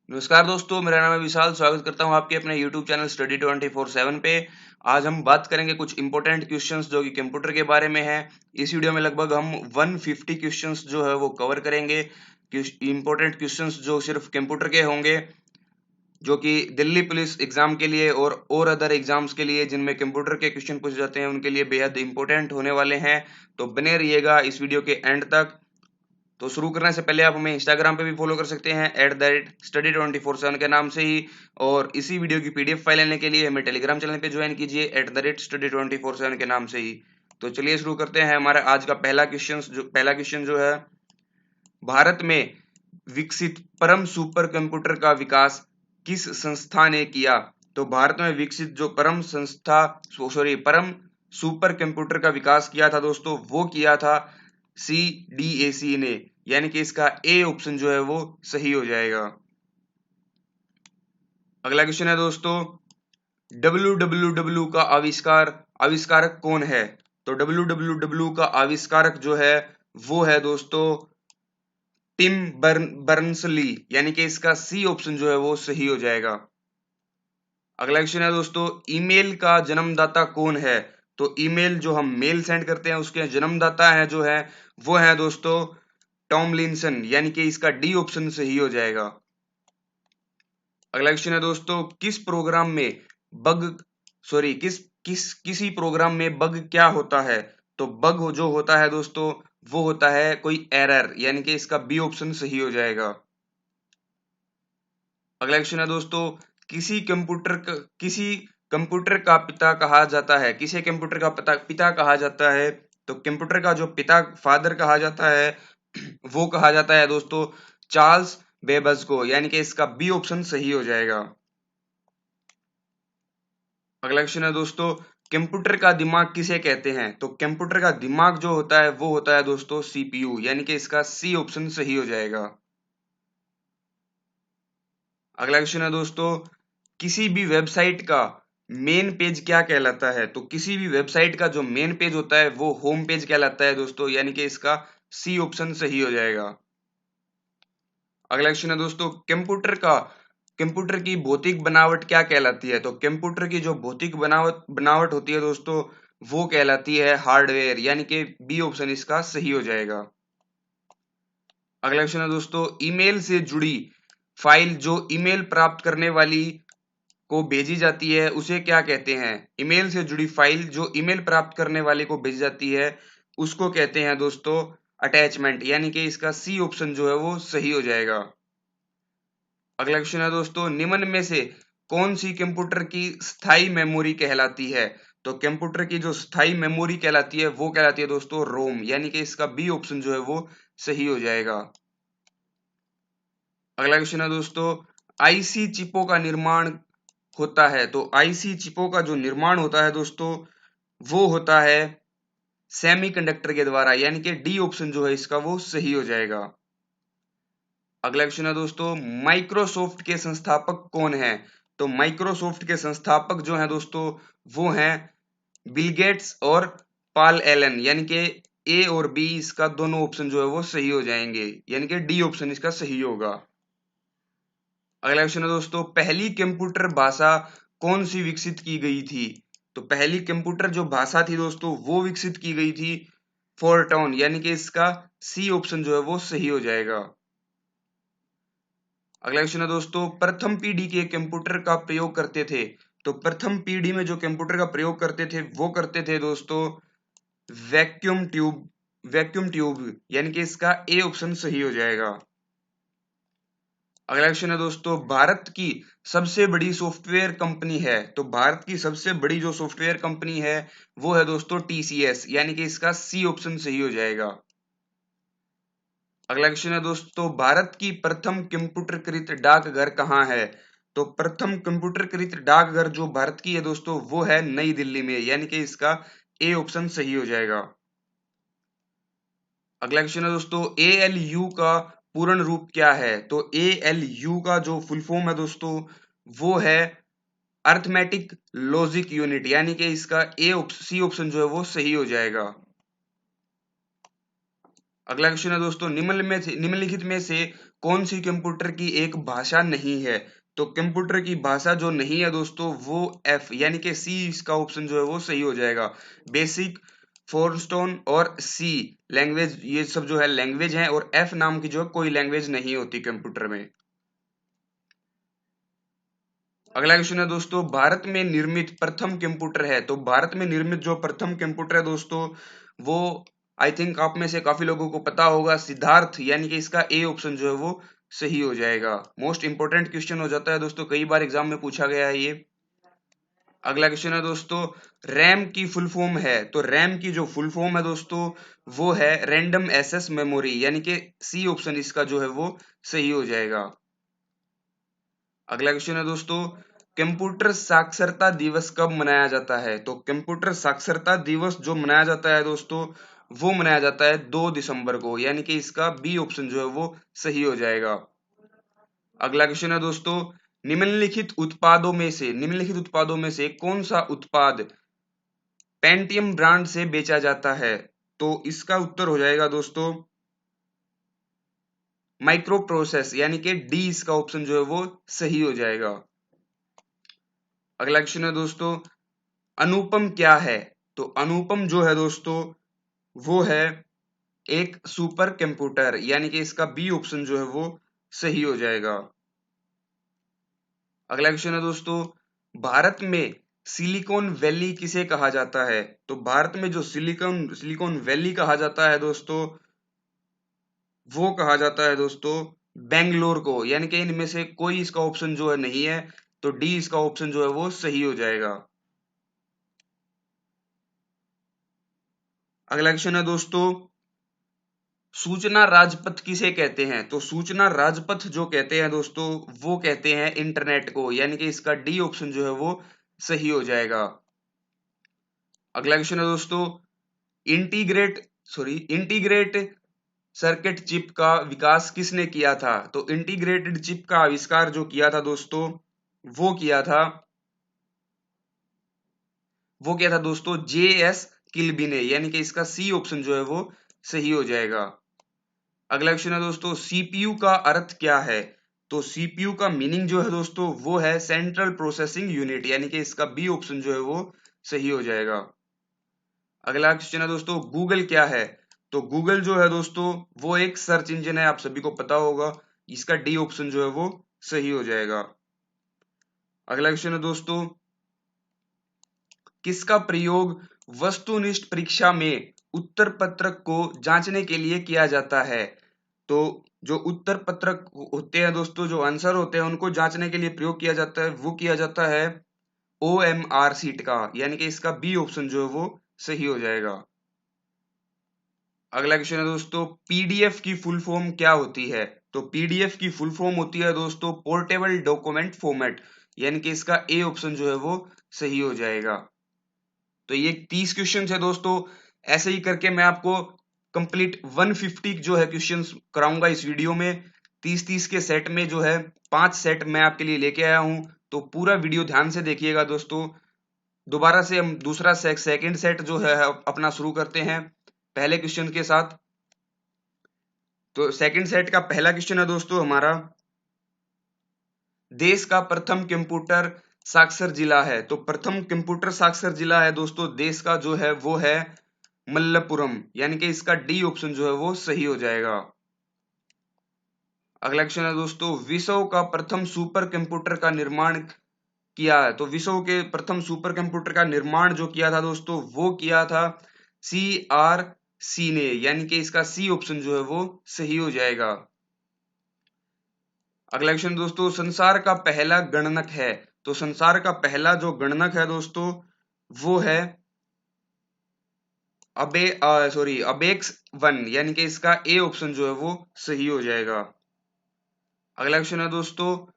नमस्कार दोस्तों, मेरा नाम है विशाल। स्वागत करता हूं आपके अपने YouTube चैनल स्टडी 24/7 पे। आज हम बात करेंगे कुछ इंपॉर्टेंट क्वेश्चंस जो कि कंप्यूटर के बारे में है। इस वीडियो में लगभग हम 150 क्वेश्चंस जो है वो कवर करेंगे। इंपॉर्टेंट क्वेश्चंस जो सिर्फ कंप्यूटर के होंगे, जो कि दिल्ली पुलिस एग्जाम के लिए और अदर एग्जाम्स के लिए जिनमें कंप्यूटर के क्वेश्चन पूछे जाते हैं उनके लिए बेहद इंपॉर्टेंट होने वाले हैं। तो बने रहिएगा इस वीडियो के एंड तक। तो शुरू करने से पहले आप हमें इंस्टाग्राम पे भी फॉलो कर सकते हैं @study24/7 के नाम से ही। और इसी वीडियो की पीडीएफ फाइल लेने के लिए हमें टेलीग्राम चैनल पे ज्वाइन कीजिए @study24/7 के नाम से ही। तो चलिए शुरू करते हैं। हमारा आज का पहला क्वेश्चन जो है, भारत में विकसित परम सुपर कंप्यूटर का विकास किस संस्था ने किया? तो भारत में विकसित जो परम सुपर कंप्यूटर का विकास किया था दोस्तों, वो किया था CDAC ने, यानी कि इसका ए ऑप्शन जो है वो सही हो जाएगा। अगला क्वेश्चन है दोस्तों, WWW का आविष्कारक कौन है? तो WWW का आविष्कारक जो है वो है दोस्तों टिम बर्नर्स-ली, यानी कि इसका सी ऑप्शन जो है वो सही हो जाएगा। अगला क्वेश्चन है दोस्तों, ईमेल का जन्मदाता कौन है? तो ईमेल जो हम मेल सेंड करते हैं उसके जन्मदाता है जो है वो है दोस्तों टॉमलिंसन, यानी कि इसका डी ऑप्शन सही हो जाएगा। अगला क्वेश्चन है दोस्तों, किसी प्रोग्राम में बग क्या होता है? तो बग जो होता है दोस्तों वो होता है कोई एरर, यानी कि इसका बी ऑप्शन सही हो जाएगा। अगला क्वेश्चन है दोस्तों, किसी कंप्यूटर का पिता कहा जाता है, किसे कंप्यूटर का पिता कहा जाता है? तो कंप्यूटर का जो पिता फादर कहा जाता है वो कहा जाता है दोस्तों चार्ल्स बेबज को, यानी कि इसका बी ऑप्शन सही हो जाएगा। अगला क्वेश्चन है दोस्तों, कंप्यूटर का दिमाग किसे कहते हैं? तो कंप्यूटर का दिमाग जो होता है वो होता है दोस्तों CPU, यानी कि इसका सी ऑप्शन सही हो जाएगा। अगला क्वेश्चन है दोस्तों, किसी भी वेबसाइट का मेन पेज क्या कहलाता है? तो किसी भी वेबसाइट का जो मेन पेज होता है वो होम पेज कहलाता है दोस्तों, यानी कि इसका सी ऑप्शन सही हो जाएगा। अगला क्वेश्चन है दोस्तों, कंप्यूटर की भौतिक बनावट क्या कहलाती है? तो कंप्यूटर की जो भौतिक बनावट होती है दोस्तों वो कहलाती है हार्डवेयर, यानी कि बी ऑप्शन इसका सही हो जाएगा। अगला क्वेश्चन है दोस्तों, ईमेल से जुड़ी फाइल जो ईमेल प्राप्त करने वाली को भेजी जाती है उसे क्या कहते हैं? ईमेल से जुड़ी फाइल जो ईमेल प्राप्त करने वाले को भेजी जाती है उसको कहते हैं दोस्तों अटैचमेंट, यानी कि इसका सी ऑप्शन जो है वो सही हो जाएगा। अगला क्वेश्चन है दोस्तों, निम्न में से कौन सी कंप्यूटर की स्थायी मेमोरी कहलाती है? तो कंप्यूटर की जो स्थायी मेमोरी कहलाती है वो कहलाती है दोस्तों रोम, यानी कि इसका बी ऑप्शन जो है वो सही हो जाएगा। अगला क्वेश्चन है दोस्तों, आईसी चिपों का निर्माण होता है, तो आईसी चिपों का जो निर्माण होता है दोस्तों वो होता है सेमीकंडक्टर के द्वारा, यानी कि डी ऑप्शन जो है इसका वो सही हो जाएगा। अगला क्वेश्चन है दोस्तों, माइक्रोसॉफ्ट के संस्थापक कौन है? तो माइक्रोसॉफ्ट के संस्थापक जो है दोस्तों वो हैं बिल गेट्स और पॉल एलन, यानी कि ए और बी इसका दोनों ऑप्शन जो है वो सही हो जाएंगे, यानी कि डी ऑप्शन इसका सही होगा। अगला क्वेश्चन है दोस्तों, पहली कंप्यूटर भाषा कौन सी विकसित की गई थी? तो पहली कंप्यूटर जो भाषा थी दोस्तों वो विकसित की गई थी फोरट्रॉन, यानी कि इसका सी ऑप्शन जो है वो सही हो जाएगा। अगला क्वेश्चन है दोस्तों, प्रथम पीढ़ी के कंप्यूटर का प्रयोग करते थे, तो प्रथम पीढ़ी में जो कंप्यूटर का प्रयोग करते थे वो करते थे दोस्तों वैक्यूम ट्यूब, यानी कि इसका ए ऑप्शन सही हो जाएगा। अगला क्वेश्चन है दोस्तों, भारत की सबसे बड़ी सॉफ्टवेयर कंपनी है, तो भारत की सबसे बड़ी जो सॉफ्टवेयर कंपनी है वो है दोस्तों TCS, यानी कि इसका सी ऑप्शन सही हो जाएगा। अगला क्वेश्चन है दोस्तों, भारत की प्रथम कंप्यूटरकृत डाकघर कहाँ है? तो प्रथम कंप्यूटरकृत डाकघर जो भारत की है दोस्तों वो है नई दिल्ली में, यानी कि इसका ए ऑप्शन सही हो जाएगा। अगला क्वेश्चन है दोस्तों, ALU का पूर्ण रूप क्या है? तो ALU का जो फुल फॉर्म है दोस्तों वो है अर्थमेटिक लॉजिक यूनिट, यानी कि इसका सी ऑप्शन जो है वो सही हो जाएगा। अगला क्वेश्चन है दोस्तों, निम्नलिखित में से कौन सी कंप्यूटर की एक भाषा नहीं है? तो कंप्यूटर की भाषा जो नहीं है दोस्तों वो एफ यानी कि सी, इसका ऑप्शन जो है वो सही हो जाएगा। बेसिक, फोरस्टोन और सी लैंग्वेज, ये सब जो है लैंग्वेज है, और एफ नाम की जो है कोई लैंग्वेज नहीं होती कंप्यूटर में। अगला क्वेश्चन है दोस्तों, भारत में निर्मित प्रथम कंप्यूटर है। तो भारत में निर्मित जो प्रथम कंप्यूटर है दोस्तों वो आई थिंक आप में से काफी लोगों को पता होगा, सिद्धार्थ, यानी कि इसका ए ऑप्शन जो है वो सही हो जाएगा। मोस्ट इंपोर्टेंट क्वेश्चन हो जाता है दोस्तों, कई बार एग्जाम में पूछा गया है ये। अगला क्वेश्चन है दोस्तों, रैम की फुल फॉर्म है। तो रैम की जो फुल फॉर्म है दोस्तों वो है रैंडम एक्सेस मेमोरी, यानी कि सी ऑप्शन इसका जो है वो सही हो जाएगा। अगला क्वेश्चन है दोस्तों, कंप्यूटर साक्षरता दिवस कब मनाया जाता है? तो कंप्यूटर साक्षरता दिवस जो मनाया जाता है दोस्तों वो मनाया जाता है 2 दिसंबर को, यानी कि इसका बी ऑप्शन जो है वो सही हो जाएगा। अगला क्वेश्चन है दोस्तों, निम्नलिखित उत्पादों में से कौन सा उत्पाद पेंटियम ब्रांड से बेचा जाता है? तो इसका उत्तर हो जाएगा दोस्तों माइक्रो प्रोसेस, यानी कि डी, इसका ऑप्शन जो है वो सही हो जाएगा। अगला क्वेश्चन है दोस्तों, अनुपम क्या है? तो अनुपम जो है दोस्तों वो है एक सुपर कंप्यूटर, यानी कि इसका बी ऑप्शन जो है वो सही हो जाएगा। अगला क्वेश्चन है दोस्तों, भारत में सिलिकॉन वैली किसे कहा जाता है? तो भारत में जो सिलिकॉन वैली कहा जाता है दोस्तों वो कहा जाता है दोस्तों बेंगलोर को, यानी कि इनमें से कोई इसका ऑप्शन जो है नहीं है, तो डी इसका ऑप्शन जो है वो सही हो जाएगा। अगला क्वेश्चन है दोस्तों, सूचना राजपथ किसे कहते हैं? तो सूचना राजपथ जो कहते हैं दोस्तों वो कहते हैं इंटरनेट को, यानी कि इसका डी ऑप्शन जो है वो सही हो जाएगा। अगला क्वेश्चन है दोस्तों, इंटीग्रेट सर्किट चिप का विकास किसने किया था? तो इंटीग्रेटेड चिप का आविष्कार जो किया था दोस्तों वो किया था दोस्तों जे एस किल्बी ने, यानी कि इसका सी ऑप्शन जो है वो सही हो जाएगा। अगला क्वेश्चन है दोस्तों, सीपीयू का अर्थ क्या है? तो सीपीयू का मीनिंग जो है दोस्तों वो है सेंट्रल प्रोसेसिंग यूनिट, यानी कि इसका बी ऑप्शन जो है वो सही हो जाएगा। अगला क्वेश्चन है दोस्तों, गूगल क्या है? तो गूगल जो है दोस्तों वो एक सर्च इंजन है, आप सभी को पता होगा, इसका डी ऑप्शन जो है वो सही हो जाएगा। अगला क्वेश्चन है दोस्तों, किसका प्रयोग वस्तुनिष्ठ परीक्षा में उत्तर पत्रक को जांचने के लिए किया जाता है? तो जो उत्तर पत्रक होते हैं दोस्तों, जो आंसर होते हैं उनको जांचने के लिए प्रयोग किया जाता है, वो किया जाता है ओएमआर सीट का, यानी कि इसका बी ऑप्शन जो है वो सही हो जाएगा। अगला क्वेश्चन है दोस्तों, पीडीएफ की फुल फॉर्म क्या होती है? तो पीडीएफ की फुल फॉर्म होती है दोस्तों पोर्टेबल डॉक्यूमेंट फॉर्मेट, यानी कि इसका ए ऑप्शन जो है वो सही हो जाएगा। तो ये 30 क्वेश्चन है दोस्तों, ऐसे ही करके मैं आपको कंप्लीट 150 जो है क्वेश्चंस कराऊंगा इस वीडियो में। 30-30 के सेट में जो है 5 सेट मैं आपके लिए लेके आया हूं, तो पूरा वीडियो ध्यान से देखिएगा दोस्तों। दोबारा से हम दूसरा सेकंड सेट जो है अपना शुरू करते हैं पहले क्वेश्चन के साथ। तो सेकंड सेट का पहला क्वेश्चन है दोस्तों हमारा, देश का प्रथम कंप्यूटर साक्षर जिला है। तो प्रथम कंप्यूटर साक्षर जिला है दोस्तों देश का जो है वो है मल्लपुरम, यानी कि इसका डी ऑप्शन जो है वो सही हो जाएगा। अगला क्वेश्चन है दोस्तों, विश्व का प्रथम सुपर कंप्यूटर का निर्माण किया है। तो विश्व के प्रथम सुपर कंप्यूटर का निर्माण जो किया था दोस्तों वो किया था CRC ने, यानी कि इसका सी ऑप्शन जो है वो सही हो जाएगा। अगला क्वेश्चन दोस्तों, संसार का पहला गणनक है। तो संसार का पहला जो गणनक है दोस्तों वो है अबेक्स 1, यानी कि इसका ए ऑप्शन जो है वो सही हो जाएगा। अगला क्वेश्चन है दोस्तों,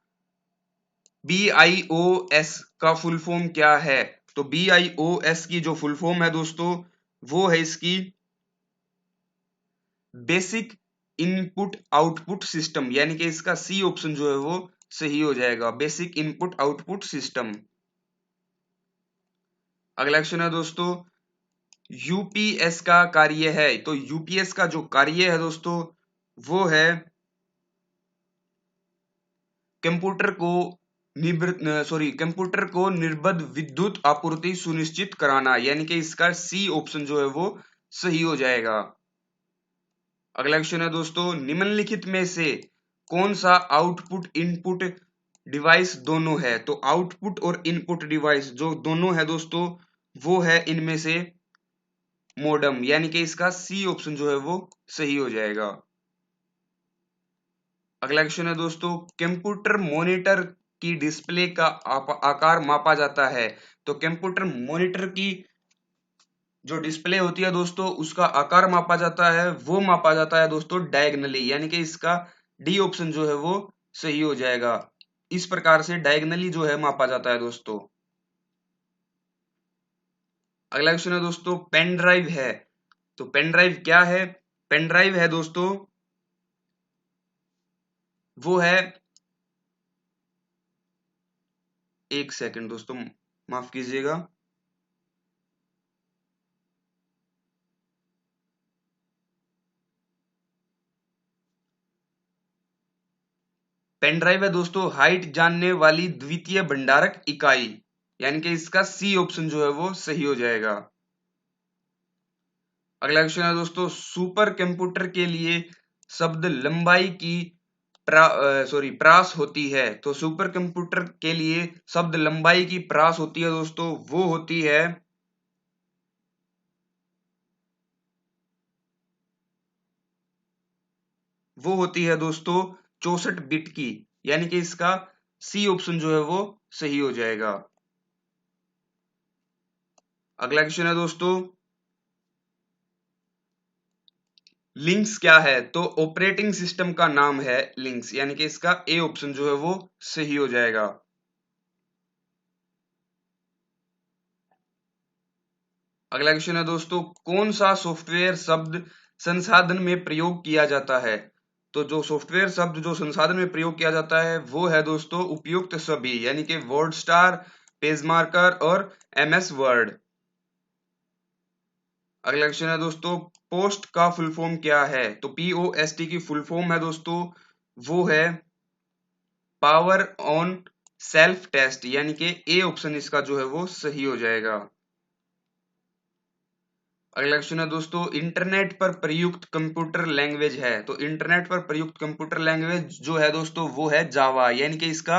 BIOS का फुल फॉर्म क्या है? तो BIOS की जो फुल फॉर्म है दोस्तों वो है इसकी बेसिक इनपुट आउटपुट सिस्टम, यानी कि इसका सी ऑप्शन जो है वो सही हो जाएगा, बेसिक इनपुट आउटपुट सिस्टम। अगला क्वेश्चन है दोस्तों, यूपीएस का कार्य है। तो यूपीएस का जो कार्य है दोस्तों वो है कंप्यूटर को कंप्यूटर को निर्बाध विद्युत आपूर्ति सुनिश्चित कराना, यानी कि इसका सी ऑप्शन जो है वो सही हो जाएगा। अगला क्वेश्चन है दोस्तों, निम्नलिखित में से कौन सा आउटपुट इनपुट डिवाइस दोनों है? तो आउटपुट और इनपुट डिवाइस जो दोनों है दोस्तों, वो है इनमें से मॉडेम, यानी कि इसका सी ऑप्शन जो है वो सही हो जाएगा। अगला क्वेश्चन है दोस्तों, कंप्यूटर मॉनिटर की डिस्प्ले का आकार मापा जाता है। तो कंप्यूटर मॉनिटर की जो डिस्प्ले होती है दोस्तों, उसका आकार मापा जाता है, वो मापा जाता है दोस्तों डायगनली, यानी कि इसका डी ऑप्शन जो है वो सही हो जाएगा। इस प्रकार से डायगनली जो है मापा जाता है दोस्तों। अगला क्वेश्चन है दोस्तों, पेन ड्राइव है। तो पेन ड्राइव क्या है? पेन ड्राइव है दोस्तों, वो है, एक सेकंड दोस्तों, माफ कीजिएगा। पेन ड्राइव है दोस्तों हाइट जानने वाली द्वितीय भंडारक इकाई, यानी कि इसका सी ऑप्शन जो है वो सही हो जाएगा। अगला क्वेश्चन है दोस्तों, सुपर कंप्यूटर के लिए शब्द लंबाई की प्रास होती है। तो सुपर कंप्यूटर के लिए शब्द लंबाई की प्रास होती है दोस्तों, वो होती है दोस्तों 64 बिट की, यानी कि इसका सी ऑप्शन जो है वो सही हो जाएगा। अगला क्वेश्चन है दोस्तों, लिंक्स क्या है? तो ऑपरेटिंग सिस्टम का नाम है लिंक्स, यानी कि इसका ए ऑप्शन जो है वो सही हो जाएगा। अगला क्वेश्चन है दोस्तों, कौन सा सॉफ्टवेयर शब्द संसाधन में प्रयोग किया जाता है? तो जो सॉफ्टवेयर शब्द जो संसाधन में प्रयोग किया जाता है वो है दोस्तों उपयुक्त सभी, यानी कि वर्ड स्टार, पेज मार्कर और एमएस वर्ड। अगला क्वेश्चन है दोस्तों, पोस्ट का फुल फॉर्म क्या है? तो पीओएसटी की फुल फॉर्म है दोस्तों, वो है पावर ऑन सेल्फ टेस्ट, यानी कि ए ऑप्शन इसका जो है वो सही हो जाएगा। अगला क्वेश्चन है दोस्तों, इंटरनेट पर प्रयुक्त कंप्यूटर लैंग्वेज है। तो इंटरनेट पर प्रयुक्त कंप्यूटर लैंग्वेज जो है दोस्तों वो है जावा, यानी कि इसका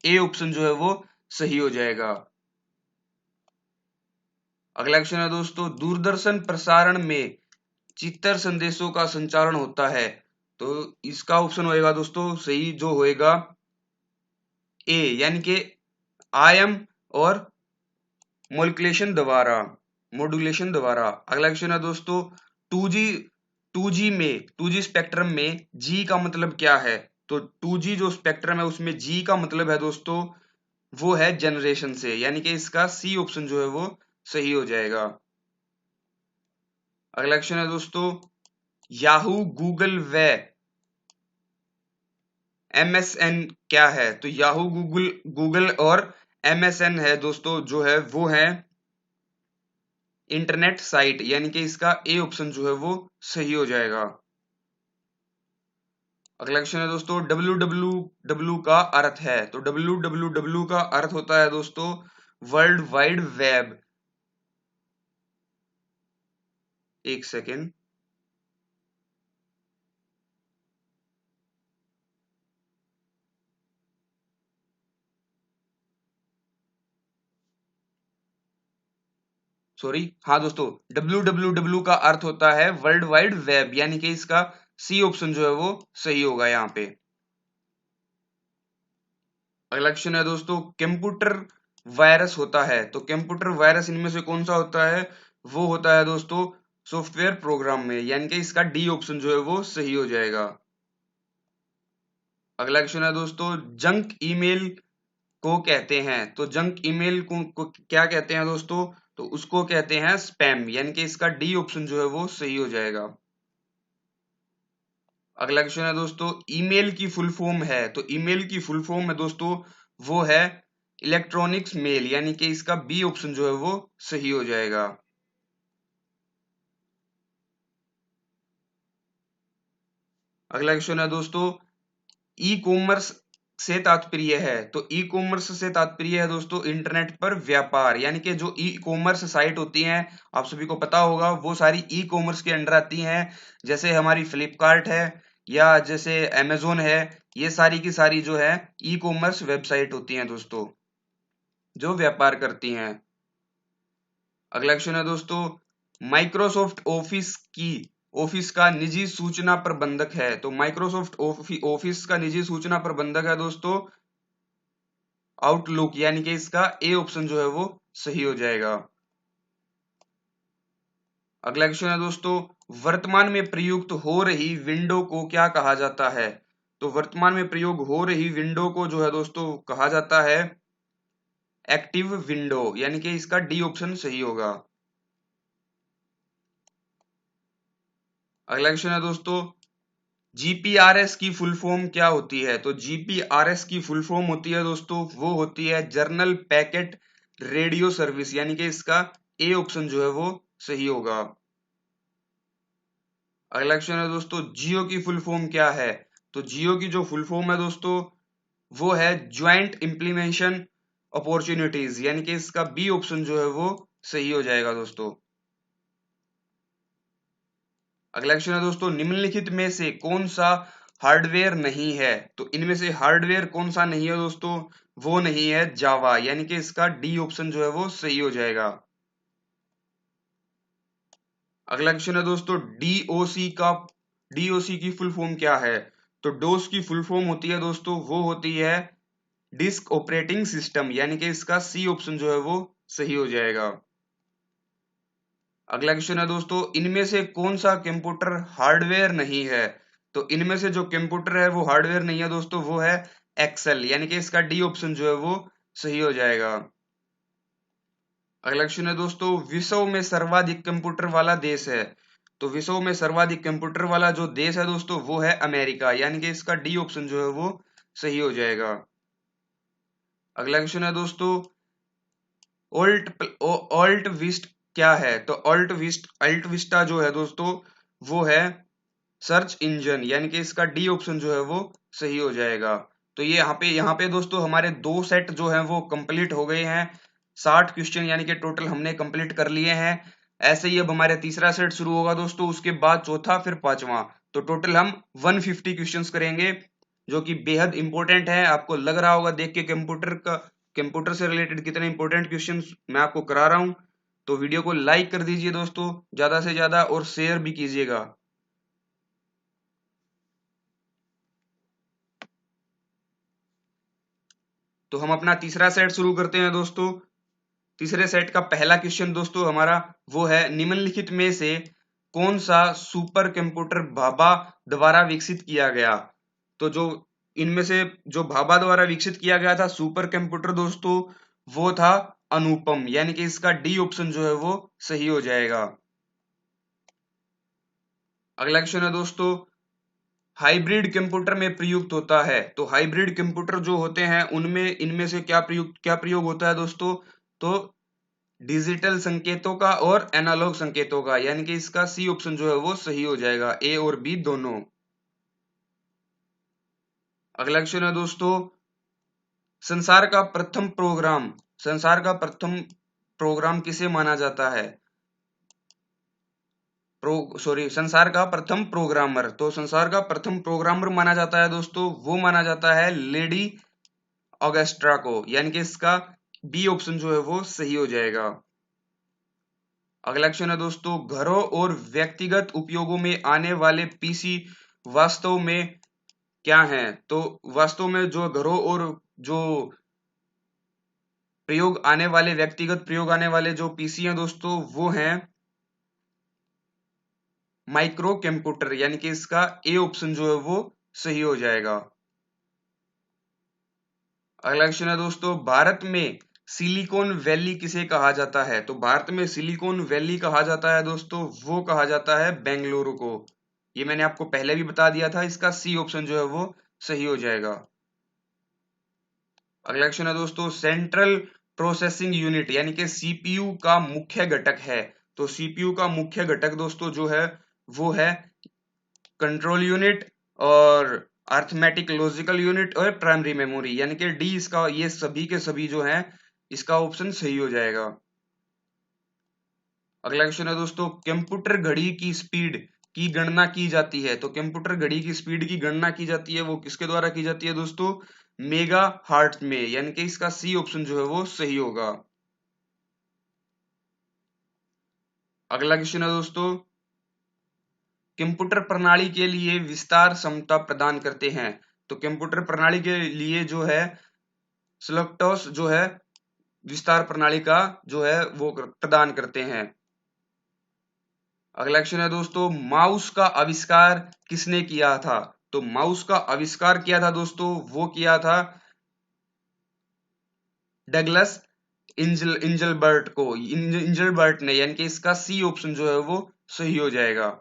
ए ऑप्शन जो है वो सही हो जाएगा। अगला क्वेश्चन है दोस्तों, दूरदर्शन प्रसारण में चित्र संदेशों का संचारण होता है। तो इसका ऑप्शन होएगा दोस्तों सही जो होएगा ए, यानी कि आयम और मॉड्यूलेशन द्वारा। अगला क्वेश्चन है दोस्तों, two G two G spectrum में जी का मतलब क्या है? तो टू जी जो स्पेक्ट्रम है उसमें जी का मतलब है दोस्तों वो है जनरेशन से, यानी कि इसका सी ऑप्शन जो है वो सही हो जाएगा। अगला क्वेश्चन है दोस्तों, याहू, गूगल व एमएसएन क्या है? तो याहू, गूगल और एमएसएन है दोस्तों, जो है वो है इंटरनेट साइट, यानी कि इसका ए ऑप्शन जो है वो सही हो जाएगा। अगला क्वेश्चन है दोस्तों, www का अर्थ है। तो www का अर्थ होता है दोस्तों वर्ल्ड वाइड वेब। एक सेकेंड, सॉरी, हाँ दोस्तों, www का अर्थ होता है वर्ल्ड वाइड वेब, यानी कि इसका सी ऑप्शन जो है वो सही होगा यहाँ पे। अगला क्वेश्चन है दोस्तों, कंप्यूटर वायरस होता है। तो कंप्यूटर वायरस इनमें से कौन सा होता है? वो होता है दोस्तों सॉफ्टवेयर प्रोग्राम में, यानी कि इसका डी ऑप्शन जो है वो सही हो जाएगा। अगला क्वेश्चन है दोस्तों, जंक ईमेल को कहते हैं। तो जंक ईमेल को क्या कहते हैं दोस्तों? तो उसको कहते हैं स्पैम, यानी कि इसका डी ऑप्शन जो है वो सही हो जाएगा। अगला क्वेश्चन है दोस्तों, ईमेल की फुल फॉर्म है। तो ईमेल की फुल फॉर्म है दोस्तों वो है इलेक्ट्रॉनिक्स मेल, यानी कि इसका बी ऑप्शन जो है वो सही हो जाएगा। अगला क्वेश्चन है दोस्तों, ई कॉमर्स से तात्पर्य है, तो ई कॉमर्स से तात्पर्य है दोस्तों इंटरनेट पर व्यापार, यानी कि जो ई कॉमर्स साइट होती हैं आप सभी को पता होगा वो सारी ई कॉमर्स के अंडर आती हैं। जैसे हमारी फ्लिपकार्ट है या जैसे अमेजोन है, ये सारी की सारी जो है ई कॉमर्स वेबसाइट होती हैं दोस्तों, जो व्यापार करती हैं। अगला क्वेश्चन है दोस्तों, माइक्रोसॉफ्ट ऑफिस का निजी सूचना प्रबंधक है, तो माइक्रोसॉफ्ट ऑफिस का निजी सूचना प्रबंधक है दोस्तों आउटलुक, यानी कि इसका ए ऑप्शन जो है वो सही हो जाएगा। अगला क्वेश्चन है दोस्तों, वर्तमान में प्रयुक्त हो रही विंडो को क्या कहा जाता है, तो वर्तमान में प्रयोग हो रही विंडो को जो है दोस्तों कहा जाता है एक्टिव विंडो, यानी कि इसका डी ऑप्शन सही होगा। अगला क्वेश्चन है दोस्तों, जीपीआरएस की फुल फॉर्म क्या होती है, तो जीपीआरएस की फुल फॉर्म होती है दोस्तों वो होती है जर्नल पैकेट रेडियो सर्विस, यानी कि इसका ए ऑप्शन जो है वो सही होगा। अगला क्वेश्चन है दोस्तों, जियो की फुल फॉर्म क्या है, तो जियो की जो फुल फॉर्म है दोस्तों वो है ज्वाइंट इम्प्लीमेंटेशन अपॉर्चुनिटीज, यानी कि इसका बी ऑप्शन जो है वो सही हो जाएगा दोस्तों। अगला क्वेश्चन है दोस्तों, निम्नलिखित में से कौन सा हार्डवेयर नहीं है, तो इनमें से हार्डवेयर कौन सा नहीं है दोस्तों, वो नहीं है जावा, यानी कि इसका डी ऑप्शन जो है वो सही हो जाएगा। अगला क्वेश्चन है दोस्तों, डीओसी की फुल फॉर्म क्या है, तो डोस की फुल फॉर्म होती है दोस्तों वो होती है डिस्क ऑपरेटिंग सिस्टम, यानी कि इसका सी ऑप्शन जो है वो सही हो जाएगा। अगला क्वेश्चन है दोस्तों, इनमें से कौन सा कंप्यूटर हार्डवेयर नहीं है, तो इनमें से जो कंप्यूटर है वो हार्डवेयर नहीं है दोस्तों वो है एक्सेल, यानी कि इसका डी ऑप्शन जो है वो सही हो जाएगा। अगला क्वेश्चन है दोस्तों, विश्व में सर्वाधिक कंप्यूटर वाला देश है, तो विश्व में सर्वाधिक कंप्यूटर वाला जो देश है दोस्तों वो है अमेरिका, यानी कि इसका डी ऑप्शन जो है वो सही हो जाएगा। अगला क्वेश्चन है दोस्तों, ऑल्ट विस्ट क्या है, तो अल्ट विस्टा जो है दोस्तों वो है सर्च इंजन, यानी कि इसका डी ऑप्शन जो है वो सही हो जाएगा। तो ये यहाँ पे दोस्तों हमारे दो सेट जो हैं वो कंप्लीट हो गए हैं, 60 क्वेश्चन यानी कि टोटल हमने कंप्लीट कर लिए हैं। ऐसे ही अब हमारे तीसरा सेट शुरू होगा दोस्तों, उसके बाद चौथा फिर पांचवा, तो टोटल हम 150 क्वेश्चंस करेंगे जो कि बेहद इंपॉर्टेंट है। आपको लग रहा होगा देख के कंप्यूटर से रिलेटेड कितने इंपॉर्टेंट क्वेश्चंस मैं आपको करा रहा हूं। तो वीडियो को लाइक कर दीजिए दोस्तों ज्यादा से ज्यादा और शेयर भी कीजिएगा। तो हम अपना तीसरा सेट शुरू करते हैं दोस्तों। तीसरे सेट का पहला क्वेश्चन दोस्तों हमारा वो है, निम्नलिखित में से कौन सा सुपर कंप्यूटर भाभा द्वारा विकसित किया गया, तो जो इनमें से जो भाभा द्वारा विकसित किया गया था सुपर कंप्यूटर दोस्तों वो था अनुपम, यानी कि इसका डी ऑप्शन जो है वो सही हो जाएगा। अगला क्वेश्चन है दोस्तों, हाइब्रिड कंप्यूटर में प्रयुक्त होता है, तो हाइब्रिड कंप्यूटर जो होते हैं उनमें इनमें से क्या प्रयोग होता है दोस्तों, तो डिजिटल संकेतों का और एनालॉग संकेतों का, यानी कि इसका सी ऑप्शन जो है वो सही हो जाएगा, ए और बी दोनों। अगला क्वेश्चन है दोस्तों, संसार का प्रथम प्रोग्राम किसे माना जाता है, संसार का प्रथम प्रोग्रामर, तो संसार का प्रथम प्रोग्रामर माना जाता है दोस्तों वो माना जाता है लेडी ऑगस्ट्रा को, यानी कि इसका बी ऑप्शन जो है वो सही हो जाएगा। अगला क्वेश्चन है दोस्तों, घरों और व्यक्तिगत उपयोगों में आने वाले पीसी वास्तव में क्या हैं, तो वास्तव में जो घरों और जो व्यक्तिगत प्रयोग आने वाले जो पीसी हैं दोस्तों वो हैं माइक्रो कंप्यूटर, यानी कि इसका ए ऑप्शन जो है वो सही हो जाएगा। अगला क्वेश्चन है दोस्तों, भारत में सिलिकॉन वैली किसे कहा जाता है, तो भारत में सिलिकॉन वैली कहा जाता है दोस्तों वो कहा जाता है बेंगलुरु को, ये मैंने आपको पहले भी बता दिया था, इसका सी ऑप्शन जो है वो सही हो जाएगा। अगला क्वेश्चन है दोस्तों, सेंट्रल प्रोसेसिंग यूनिट यानी कि सीपीयू का मुख्य घटक है, तो सीपीयू का मुख्य घटक दोस्तों जो है वो है कंट्रोल यूनिट और अर्थमेटिक लॉजिकल यूनिट और प्राइमरी मेमोरी, यानी कि डी इसका, ये सभी के सभी जो है इसका ऑप्शन सही हो जाएगा। अगला क्वेश्चन है दोस्तों, कंप्यूटर घड़ी की स्पीड की गणना की जाती है। तो कंप्यूटर घड़ी की स्पीड की गणना की जाती है, वो किसके द्वारा की जाती है दोस्तों? मेगा हार्ट में, यानी कि इसका सी ऑप्शन जो है वो सही होगा। अगला क्वेश्चन है दोस्तों, कंप्यूटर प्रणाली के लिए विस्तार क्षमता प्रदान करते हैं। तो कंप्यूटर प्रणाली के लिए जो है स्लक्टोस जो है विस्तार प्रणाली का जो है वो प्रदान करते हैं। अगला क्वेश्चन है दोस्तों, माउस का आविष्कार किसने किया था? तो माउस का आविष्कार किया था दोस्तों, वो किया था डगलस इंजलबर्ट को, इंजलबर्ट ने, यानी कि इसका सी ऑप्शन जो है वो सही हो जाएगा।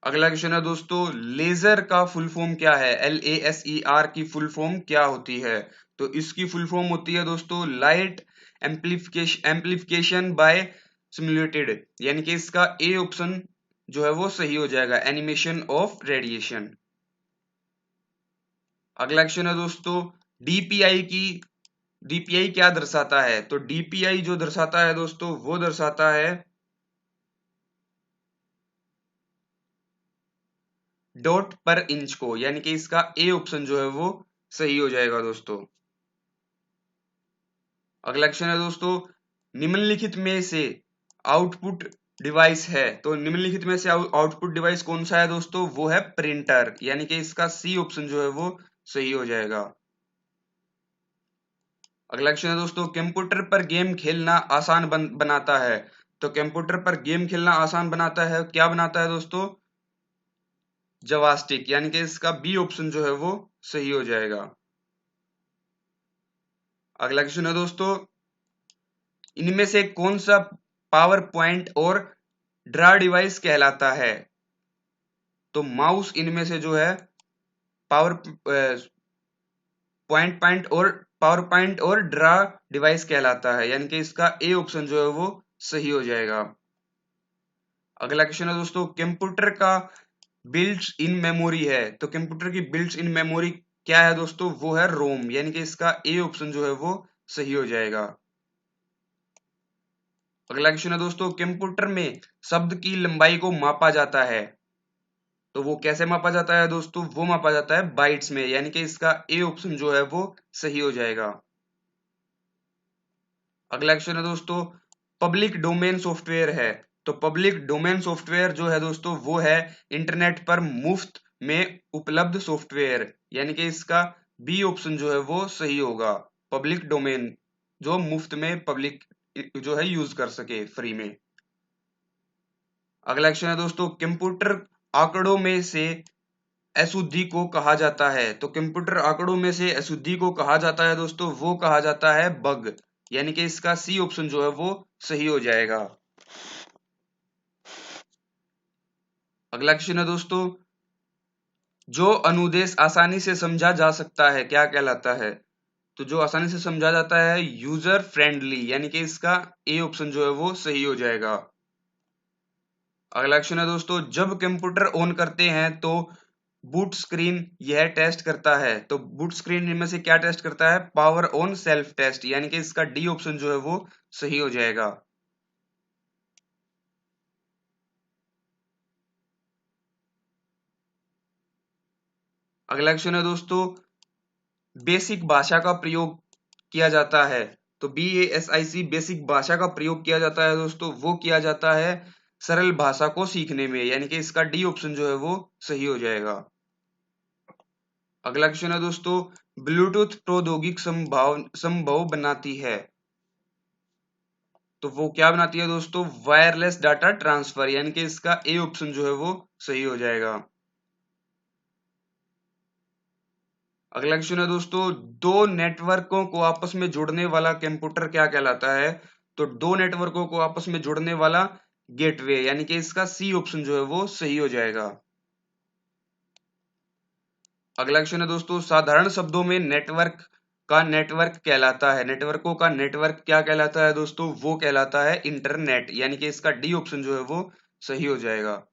अगला क्वेश्चन है दोस्तों, लेजर का फुल फॉर्म क्या है? LASER की फुल फॉर्म क्या होती है? तो इसकी फुल फॉर्म होती है दोस्तों लाइट एम्प्लीफिकेशन बाय सिमुलेटेड, यानी कि इसका ए ऑप्शन जो है वो सही हो जाएगा, एनिमेशन ऑफ रेडिएशन। अगला क्वेश्चन है दोस्तों, डीपीआई क्या दर्शाता है? तो डीपीआई जो दर्शाता है दोस्तों, वो दर्शाता है डॉट पर इंच को, यानी कि इसका ए ऑप्शन जो है वो सही हो जाएगा दोस्तों। अगला क्वेश्चन है दोस्तों, निम्नलिखित में से आउटपुट डिवाइस है। तो निम्नलिखित में से आउटपुट डिवाइस कौन सा है दोस्तों? वो है प्रिंटर, यानी कि इसका सी ऑप्शन जो है वो सही हो जाएगा। अगला क्वेश्चन है दोस्तों, कंप्यूटर पर गेम खेलना आसान बनाता है। तो कंप्यूटर पर गेम खेलना आसान बनाता है, क्या बनाता है दोस्तों? जवास्टिक, यानी कि इसका बी ऑप्शन जो है वो सही हो जाएगा। अगला क्वेश्चन है दोस्तों, इनमें से कौन सा पावर पॉइंट और ड्रा डिवाइस कहलाता है? तो माउस इनमें से जो है पावर पॉइंट और ड्रा डिवाइस कहलाता है, यानी कि इसका ए ऑप्शन जो है वो सही हो जाएगा। अगला क्वेश्चन है दोस्तों, कंप्यूटर का बिल्ट इन मेमोरी है। तो कंप्यूटर की बिल्ट इन मेमोरी क्या है दोस्तों? वो है रोम, यानी कि इसका ए ऑप्शन जो है वो सही हो जाएगा। अगला क्वेश्चन है दोस्तों, कंप्यूटर में शब्द की लंबाई को मापा जाता है। तो वो कैसे मापा जाता है दोस्तों? वो मापा जाता है बाइट्स में, यानी कि इसका ए ऑप्शन जो है वो सही हो जाएगा। अगला क्वेश्चन है दोस्तों, पब्लिक डोमेन सॉफ्टवेयर है। तो पब्लिक डोमेन सॉफ्टवेयर जो है दोस्तों, वो है इंटरनेट पर मुफ्त में उपलब्ध सॉफ्टवेयर, यानी कि इसका बी ऑप्शन जो है वो सही होगा, पब्लिक डोमेन जो मुफ्त में पब्लिक जो है यूज कर सके फ्री में। अगला क्वेश्चन है दोस्तों, कंप्यूटर आंकड़ों में से अशुद्धि को कहा जाता है। तो कंप्यूटर आंकड़ों में से अशुद्धि को कहा जाता है दोस्तों, वो कहा जाता है बग, यानी कि इसका सी ऑप्शन जो है वो सही हो जाएगा। अगला क्वेश्चन है दोस्तों, जो अनुदेश आसानी से समझा जा सकता है क्या कहलाता है? तो जो आसानी से समझा जाता है यूजर फ्रेंडली, यानी कि इसका ए ऑप्शन जो है वो सही हो जाएगा। अगला क्वेश्चन है दोस्तों, जब कंप्यूटर ऑन करते हैं तो बूट स्क्रीन यह टेस्ट करता है। तो बूट स्क्रीन इनमें से क्या टेस्ट करता है? पावर ऑन सेल्फ टेस्ट, यानी कि इसका डी ऑप्शन जो है वो सही हो जाएगा। अगला क्वेश्चन है दोस्तों, बेसिक भाषा का प्रयोग किया जाता है। तो BASIC बेसिक भाषा का प्रयोग किया जाता है दोस्तों, वो किया जाता है सरल भाषा को सीखने में, यानी कि इसका डी ऑप्शन जो है वो सही हो जाएगा। अगला क्वेश्चन है दोस्तों, ब्लूटूथ प्रौद्योगिक संभव बनाती है। तो वो क्या बनाती है दोस्तों? वायरलेस डाटा ट्रांसफर, यानी कि इसका ए ऑप्शन जो है वो सही हो जाएगा। अगला क्वेश्चन है दोस्तों, दो नेटवर्कों को आपस में जोड़ने वाला कंप्यूटर क्या कहलाता है? तो दो नेटवर्कों को आपस में जोड़ने वाला गेटवे, यानी कि इसका सी ऑप्शन जो है वो सही हो जाएगा। अगला क्वेश्चन है दोस्तों, साधारण शब्दों में नेटवर्क कहलाता है, नेटवर्कों का नेटवर्क क्या कहलाता है दोस्तों? वो कहलाता है इंटरनेट, यानी कि इसका डी ऑप्शन जो है वो सही हो जाएगा।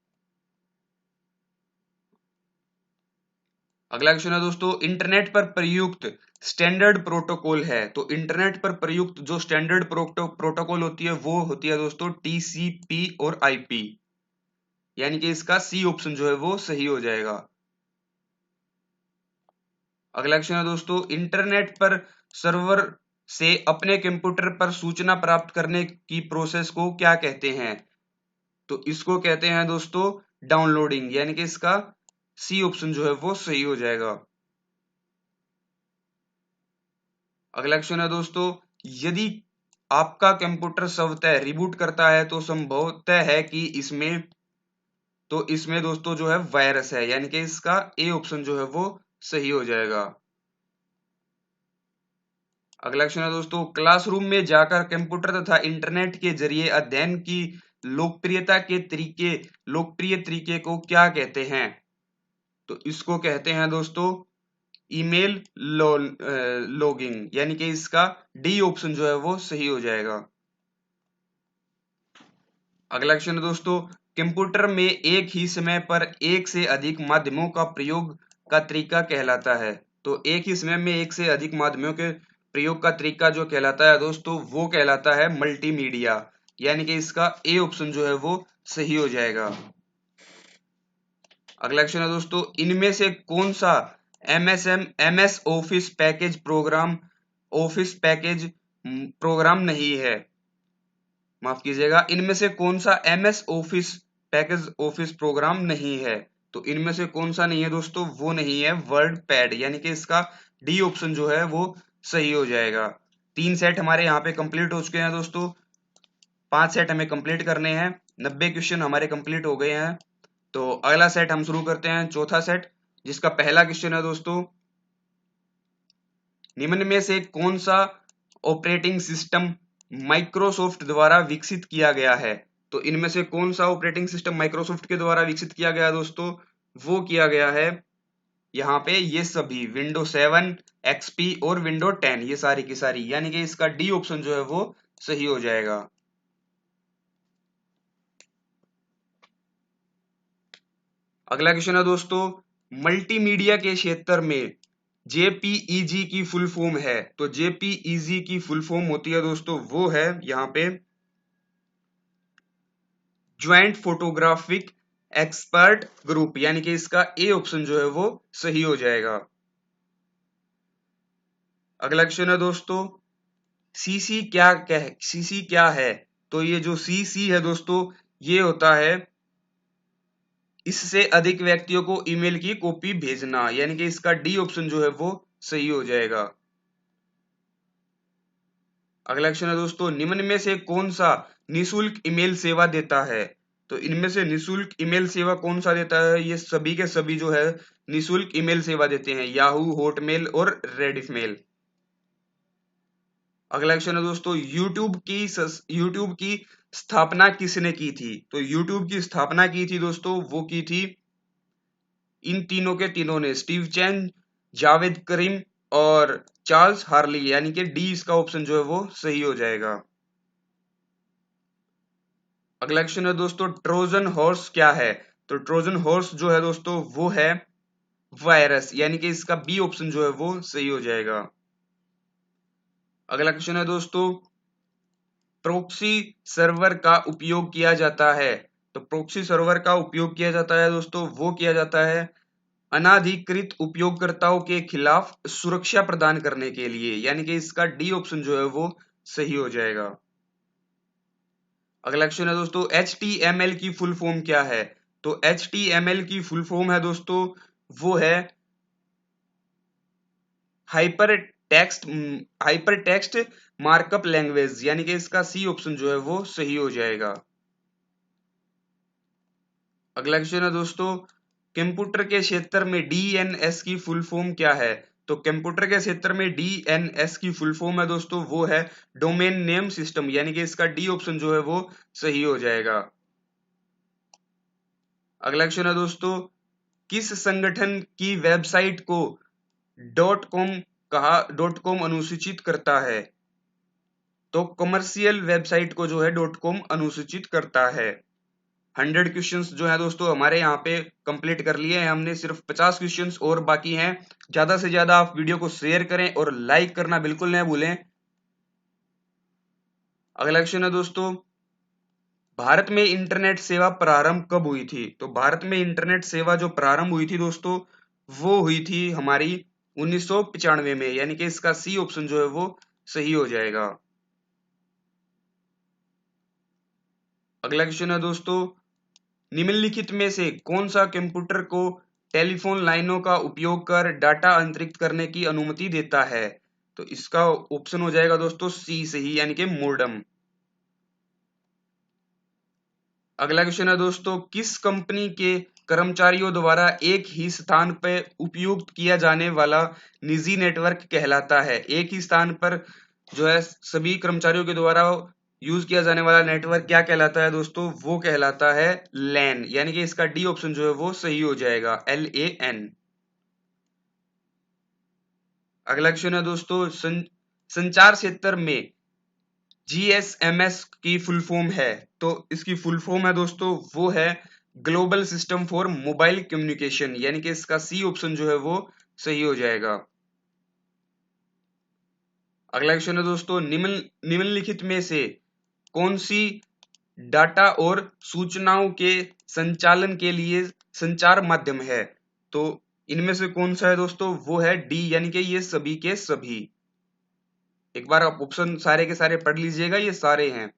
अगला क्वेश्चन है दोस्तों, इंटरनेट पर प्रयुक्त स्टैंडर्ड प्रोटोकॉल है। तो इंटरनेट पर प्रयुक्त जो स्टैंडर्ड प्रोटोकॉल होती है वो होती है दोस्तों टीसीपी और आईपी, यानी कि इसका सी ऑप्शन जो है वो सही हो जाएगा। अगला क्वेश्चन है दोस्तों, इंटरनेट पर सर्वर से अपने कंप्यूटर पर सूचना प्राप्त करने की प्रोसेस को क्या कहते हैं? तो इसको कहते हैं दोस्तों डाउनलोडिंग, यानी कि इसका सी ऑप्शन जो है वो सही हो जाएगा। अगला क्वेश्चन है दोस्तों, यदि आपका कंप्यूटर स्वतः रिबूट करता है तो संभवतः है कि इसमें दोस्तों जो है वायरस है, यानी कि इसका ए ऑप्शन जो है वो सही हो जाएगा। अगला क्वेश्चन है दोस्तों, क्लासरूम में जाकर कंप्यूटर तथा इंटरनेट के जरिए अध्ययन की लोकप्रिय तरीके को क्या कहते हैं? तो इसको कहते हैं दोस्तों ईमेल लॉगिंग, यानी कि इसका डी ऑप्शन जो है वो सही हो जाएगा। अगला क्वेश्चन है दोस्तों, कंप्यूटर में एक ही समय पर एक से अधिक माध्यमों का प्रयोग का तरीका कहलाता है। तो एक ही समय में एक से अधिक माध्यमों के प्रयोग का तरीका जो कहलाता है दोस्तों वो कहलाता है मल्टीमीडिया, यानी कि इसका ए ऑप्शन जो है वो सही हो जाएगा। अगला क्वेश्चन है दोस्तों, इनमें से कौन सा एमएस ऑफिस पैकेज प्रोग्राम नहीं है? माफ कीजिएगा, इनमें से कौन सा एमएस ऑफिस प्रोग्राम नहीं है? तो इनमें से कौन सा नहीं है दोस्तों? वो नहीं है वर्ड पैड, यानी कि इसका डी ऑप्शन जो है वो सही हो जाएगा। 3 सेट हमारे यहाँ पे कंप्लीट हो चुके हैं दोस्तों, 5 सेट हमें कंप्लीट करने हैं, 90 क्वेश्चन हमारे कंप्लीट हो गए हैं। तो अगला सेट हम शुरू करते हैं, चौथा सेट, जिसका पहला क्वेश्चन है दोस्तों, निम्न में से कौन सा ऑपरेटिंग सिस्टम माइक्रोसॉफ्ट द्वारा विकसित किया गया है? तो इनमें से कौन सा ऑपरेटिंग सिस्टम माइक्रोसॉफ्ट के द्वारा विकसित किया गया दोस्तों? वो किया गया है यहाँ पे ये सभी विंडो 7, एक्सपी और विंडो 10, ये सारी की सारी, यानी कि इसका डी ऑप्शन जो है वो सही हो जाएगा। अगला क्वेश्चन है दोस्तों, मल्टीमीडिया के क्षेत्र में जेपीईजी की फुल फॉर्म है। तो जेपीईजी की फुल फॉर्म होती है दोस्तों वो है यहाँ पे ज्वाइंट फोटोग्राफिक एक्सपर्ट ग्रुप, यानी कि इसका ए ऑप्शन जो है वो सही हो जाएगा। अगला क्वेश्चन है दोस्तों, सीसी क्या है? तो ये जो सीसी है दोस्तों ये होता है इससे अधिक व्यक्तियों को ईमेल की कॉपी भेजना, यानी कि इसका डी ऑप्शन जो है वो सही हो जाएगा। अगला क्वेश्चन है दोस्तों, निम्न में से कौन सा निशुल्क ईमेल सेवा देता है? तो इनमें से निशुल्क ईमेल सेवा कौन सा देता है? ये सभी के सभी जो है निशुल्क ईमेल सेवा देते हैं, याहू, हॉटमेल और रेडिफमेल। अगला क्वेश्चन है दोस्तों, यूट्यूब की स्थापना किसने की थी? तो यूट्यूब की स्थापना की थी दोस्तों वो की थी इन तीनों के तीनों ने, स्टीव चैन, जावेद करीम और चार्ल्स हार्ली, यानी कि डी इसका ऑप्शन जो है वो सही हो जाएगा। अगला क्वेश्चन है दोस्तों, ट्रोजन हॉर्स क्या है? तो ट्रोजन हॉर्स जो है दोस्तों वो है वायरस, यानी कि इसका बी ऑप्शन जो है वो सही हो जाएगा। अगला क्वेश्चन है दोस्तों, प्रोक्सी सर्वर का उपयोग किया जाता है। तो प्रोक्सी सर्वर का उपयोग किया जाता है दोस्तों वो किया जाता है अनाधिकृत उपयोगकर्ताओं के खिलाफ सुरक्षा प्रदान करने के लिए, यानी कि इसका डी ऑप्शन जो है वो सही हो जाएगा। अगला क्वेश्चन है दोस्तों, HTML की फुल फॉर्म क्या है? तो HTML की फुल फॉर्म है दोस्तों वो है हाइपर टेक्स्ट मार्कअप लैंग्वेज, यानी कि इसका सी ऑप्शन जो है वो सही हो जाएगा। अगला क्वेश्चन है दोस्तों, कंप्यूटर के क्षेत्र में डीएनएस की फुल फॉर्म क्या है? तो कंप्यूटर के क्षेत्र में डीएनएस की फुल फॉर्म है दोस्तों वो है डोमेन नेम सिस्टम, यानी कि इसका डी ऑप्शन जो है वो सही हो जाएगा। अगला क्वेश्चन है दोस्तों, किस संगठन की वेबसाइट को डॉट कॉम अनुसूचित करता है? तो कमर्शियल वेबसाइट को जो है डॉट कॉम अनुसूचित करता है। 100 क्वेश्चंस जो है दोस्तों हमारे यहाँ पे कंप्लीट कर लिए हैं हमने, सिर्फ 50 क्वेश्चंस और बाकी हैं। ज्यादा से ज्यादा आप वीडियो को शेयर करें और लाइक करना बिल्कुल न भूलें। अगला क्वेश्चन है दोस्तों, भारत में इंटरनेट सेवा प्रारंभ कब हुई थी? तो भारत में इंटरनेट सेवा जो प्रारंभ हुई थी दोस्तों, वो हुई थी हमारी 1995 में, यानी कि इसका सी ऑप्शन जो है वो सही हो जाएगा। अगला क्वेश्चन है दोस्तों, निम्नलिखित में से कौन सा कंप्यूटर को टेलीफोन लाइनों का उपयोग कर डाटा अंतरित करने की अनुमति देता है? तो इसका ऑप्शन हो जाएगा दोस्तों सी सही, यानी कि मोडेम। अगला क्वेश्चन है दोस्तों, किस कंपनी के कर्मचारियों द्वारा एक ही स्थान पर उपयोग किया जाने वाला निजी नेटवर्क कहलाता है? एक ही स्थान पर जो है सभी कर्मचारियों के द्वारा यूज किया जाने वाला नेटवर्क क्या कहलाता है दोस्तों? वो कहलाता है लैन, यानी कि इसका डी ऑप्शन जो है वो सही हो जाएगा, LAN। अगला क्वेश्चन है दोस्तों, संचार क्षेत्र में GSMS की फुल फॉर्म है, तो इसकी फुल फॉर्म है दोस्तों वो है global system for mobile communication, यानी कि इसका सी ऑप्शन जो है वो सही हो जाएगा। अगला क्वेश्चन है दोस्तों, निम्नलिखित में से कौन सी डाटा और सूचनाओं के संचालन के लिए संचार माध्यम है? तो इनमें से कौन सा है दोस्तों? वो है डी, यानी कि ये सभी के सभी। एक बार आप ऑप्शन सारे के सारे पढ़ लीजिएगा, ये सारे हैं।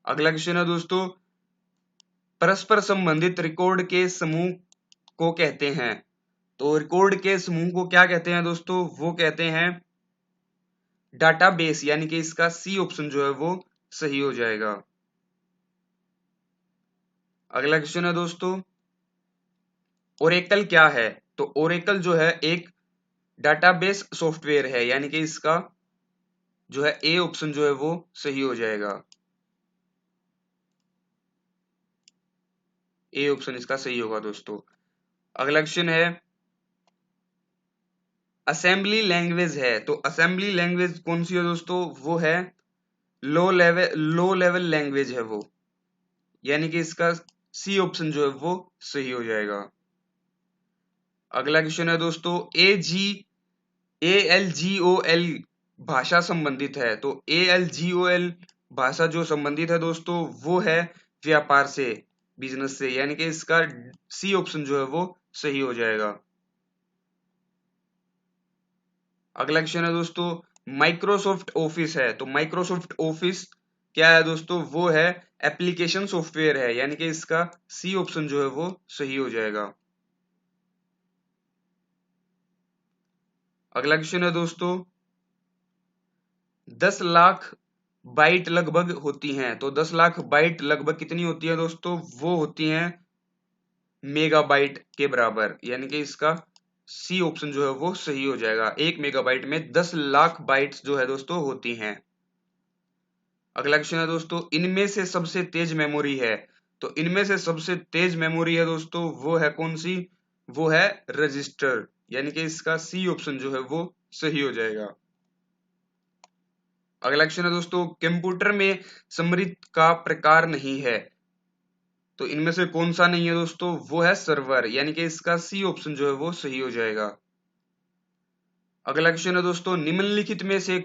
अगला क्वेश्चन है दोस्तों, परस्पर संबंधित रिकॉर्ड के समूह को कहते हैं? तो रिकॉर्ड के समूह को क्या कहते हैं दोस्तों? वो कहते हैं डाटाबेस, यानी कि इसका सी ऑप्शन जो है वो सही हो जाएगा। अगला क्वेश्चन है दोस्तों, ओरेकल क्या है? तो ओरेकल जो है एक डाटाबेस सॉफ्टवेयर है, यानी कि इसका जो है ए ऑप्शन जो है वो सही हो जाएगा। ए ऑप्शन इसका सही होगा दोस्तों। अगला क्वेश्चन है, असेंबली लैंग्वेज है, तो असेंबली लैंग्वेज कौन सी है दोस्तों? वो है लो लेवल लैंग्वेज है वो, यानी कि इसका सी ऑप्शन जो है वो सही हो जाएगा। अगला क्वेश्चन है दोस्तों, ALGOL भाषा संबंधित है, तो ALGOL भाषा जो संबंधित है दोस्तों वो है व्यापार से, बिजनेस से, यानी कि इसका सी ऑप्शन जो है वो सही हो जाएगा। अगला क्वेश्चन है दोस्तों, माइक्रोसॉफ्ट ऑफिस है, तो माइक्रोसॉफ्ट ऑफिस क्या है दोस्तों? वो है एप्लीकेशन सॉफ्टवेयर है, यानी कि इसका सी ऑप्शन जो है वो सही हो जाएगा। अगला क्वेश्चन है दोस्तों, 10 लाख बाइट लगभग होती हैं, तो 10 लाख बाइट लगभग कितनी होती है दोस्तों? वो होती हैं मेगाबाइट के बराबर, यानी कि इसका सी ऑप्शन जो है वो सही हो जाएगा। 1 मेगाबाइट में 10 लाख बाइट्स जो है दोस्तों होती हैं। अगला क्वेश्चन है दोस्तों, इनमें से सबसे तेज मेमोरी है, तो इनमें से सबसे तेज मेमोरी है दोस्तों वो है कौन सी? वो है रजिस्टर, यानी कि इसका सी ऑप्शन जो है वो सही हो जाएगा। अगला क्वेश्चन है दोस्तों, कंप्यूटर में समृद्ध का प्रकार नहीं है, तो इनमें से कौन सा नहीं है दोस्तों? वो है सर्वर, यानी कि इसका सी ऑप्शन जो है वो सही हो जाएगा। अगला क्वेश्चन है दोस्तों, निम्नलिखित में से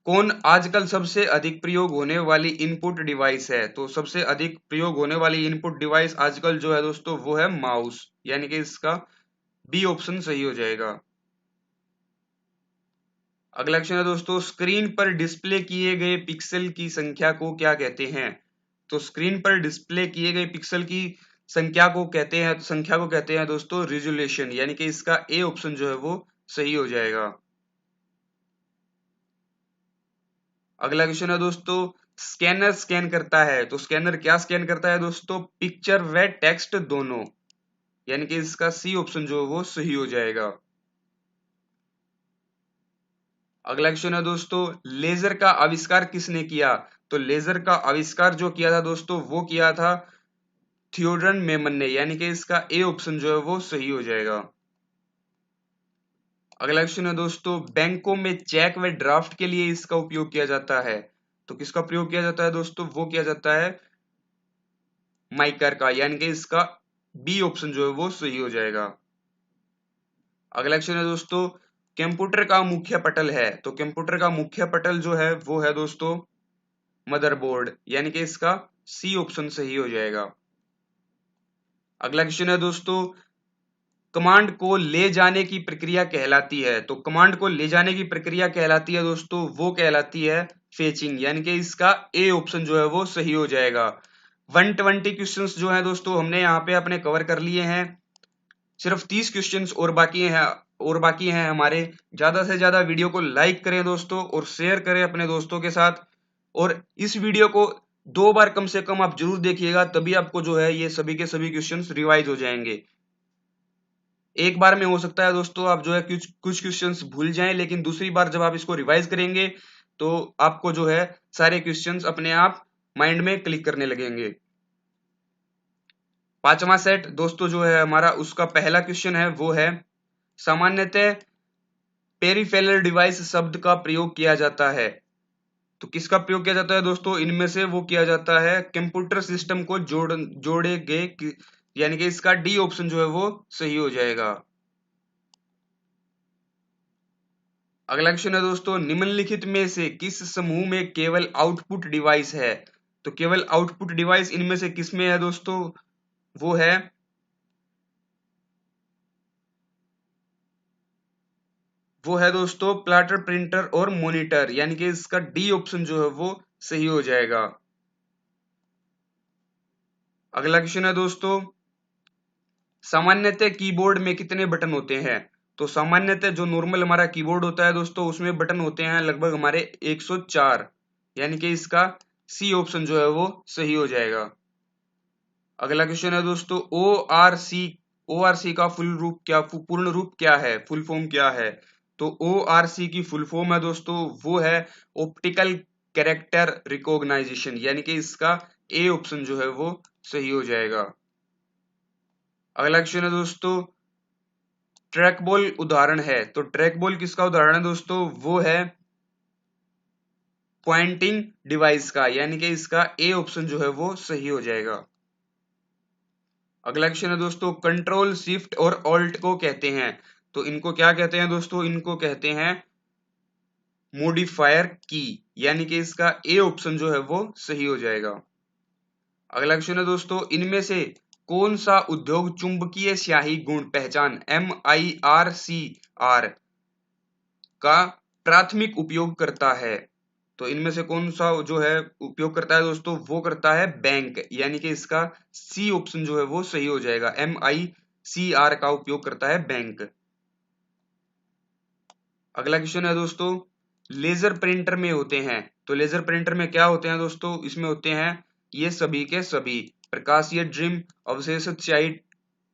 कौन आजकल सबसे अधिक प्रयोग होने वाली इनपुट डिवाइस है? तो सबसे अधिक प्रयोग होने वाली इनपुट डिवाइस आजकल जो है दोस्तों वो है माउस, यानी कि इसका बी ऑप्शन सही हो जाएगा। अगला क्वेश्चन है दोस्तों, स्क्रीन पर डिस्प्ले किए गए पिक्सल की संख्या को क्या कहते हैं? तो स्क्रीन पर डिस्प्ले किए गए पिक्सल की संख्या को कहते हैं दोस्तों रिजोल्यूशन, यानी कि इसका ए ऑप्शन जो है वो सही हो जाएगा। अगला क्वेश्चन है दोस्तों, स्कैनर स्कैन करता है, तो स्कैनर क्या स्कैन करता है दोस्तों? पिक्चर व टेक्स्ट दोनों, यानी कि इसका सी ऑप्शन जो है वो सही हो जाएगा। अगला क्वेश्चन है दोस्तों, लेजर का आविष्कार किसने किया? तो लेजर का आविष्कार जो किया था दोस्तों वो किया था थियोडर मेमन ने, यानी कि इसका ए ऑप्शन जो है वो सही हो जाएगा। अगला क्वेश्चन है दोस्तों, बैंकों में चेक व ड्राफ्ट के लिए इसका उपयोग किया जाता है, तो किसका प्रयोग किया जाता है दोस्तों? वो किया जाता है माइकर का, यानी कि इसका बी ऑप्शन जो है वो सही हो जाएगा। अगला क्वेश्चन है दोस्तों, कंप्यूटर का मुख्य पटल है, तो कंप्यूटर का मुख्य पटल जो है वो है दोस्तों मदरबोर्ड, यानी कि इसका सी ऑप्शन सही हो जाएगा। अगला क्वेश्चन है दोस्तों, कमांड को ले जाने की प्रक्रिया कहलाती है, तो कमांड को ले जाने की प्रक्रिया कहलाती है दोस्तों, वो कहलाती है फेचिंग, यानी कि इसका ए ऑप्शन जो है वो सही हो जाएगा। 120 क्वेश्चंस जो है दोस्तों हमने यहाँ पे अपने कवर कर लिए हैं, सिर्फ 30 क्वेश्चंस और बाकी हैं हमारे। ज्यादा से ज्यादा वीडियो को लाइक करें दोस्तों और शेयर करें अपने दोस्तों के साथ, और इस वीडियो को 2 बार कम से कम आप जरूर देखिएगा, तभी आपको जो है ये सभी के सभी क्वेश्चंस रिवाइज हो जाएंगे। एक बार में हो सकता है दोस्तों आप जो है कुछ कुछ क्वेश्चंस भूल जाएं, लेकिन दूसरी बार जब आप इसको रिवाइज करेंगे तो आपको जो है सारे क्वेश्चंस अपने आप माइंड में क्लिक करने लगेंगे। पांचवा सेट दोस्तों जो है हमारा, उसका पहला क्वेश्चन है वो है, सामान्यतः पेरिफेरल डिवाइस शब्द का प्रयोग किया जाता है, तो किसका प्रयोग किया जाता है दोस्तों, इनमें से वो किया जाता है कंप्यूटर सिस्टम को जोड़े गए, यानी कि इसका डी ऑप्शन जो है वो सही हो जाएगा। अगला क्वेश्चन है दोस्तों, निम्नलिखित में से किस समूह में केवल आउटपुट डिवाइस है, तो केवल आउटपुट डिवाइस इनमें से किस में है दोस्तों, वो है दोस्तों प्लाटर, प्रिंटर और मॉनिटर, यानी कि इसका डी ऑप्शन जो है वो सही हो जाएगा। अगला क्वेश्चन है दोस्तों, सामान्यतः कीबोर्ड में कितने बटन होते हैं, तो सामान्यतः जो नॉर्मल हमारा कीबोर्ड होता है दोस्तों उसमें बटन होते हैं लगभग हमारे 104, यानी कि इसका सी ऑप्शन जो है वो सही हो जाएगा। अगला क्वेश्चन है दोस्तों, ओ आर सी का पूर्ण रूप क्या है, फुल फॉर्म क्या है, तो ओ आर सी की फुल फॉर्म है दोस्तों वो है ऑप्टिकल कैरेक्टर रिकॉग्नाइजेशन, यानी कि इसका ए ऑप्शन जो है वो सही हो जाएगा। अगला क्वेश्चन है दोस्तों, ट्रैक बॉल उदाहरण है, तो ट्रैक बॉल किसका उदाहरण है दोस्तों, वो है पॉइंटिंग डिवाइस का, यानी कि इसका ए ऑप्शन जो है वो सही हो जाएगा। अगला क्वेश्चन है दोस्तों, कंट्रोल शिफ्ट और ऑल्ट को कहते हैं, तो इनको क्या कहते हैं दोस्तों, इनको कहते हैं मॉडिफायर की, यानी कि इसका ए ऑप्शन जो है वो सही हो जाएगा। अगला क्वेश्चन है दोस्तों, इनमें से कौन सा उद्योग चुंबकीय स्याही गुण पहचान MIRCR का प्राथमिक उपयोग करता है, तो इनमें से कौन सा जो है उपयोग करता है दोस्तों, वो करता है बैंक, यानी कि इसका सी ऑप्शन जो है वो सही हो जाएगा। MICR का उपयोग करता है बैंक। अगला क्वेश्चन है दोस्तों, लेजर प्रिंटर में होते हैं, तो लेजर प्रिंटर में क्या होते हैं दोस्तों, इसमें होते हैं ये सभी के सभी प्रकाशीय ड्रिम, अवशेषित स्याही,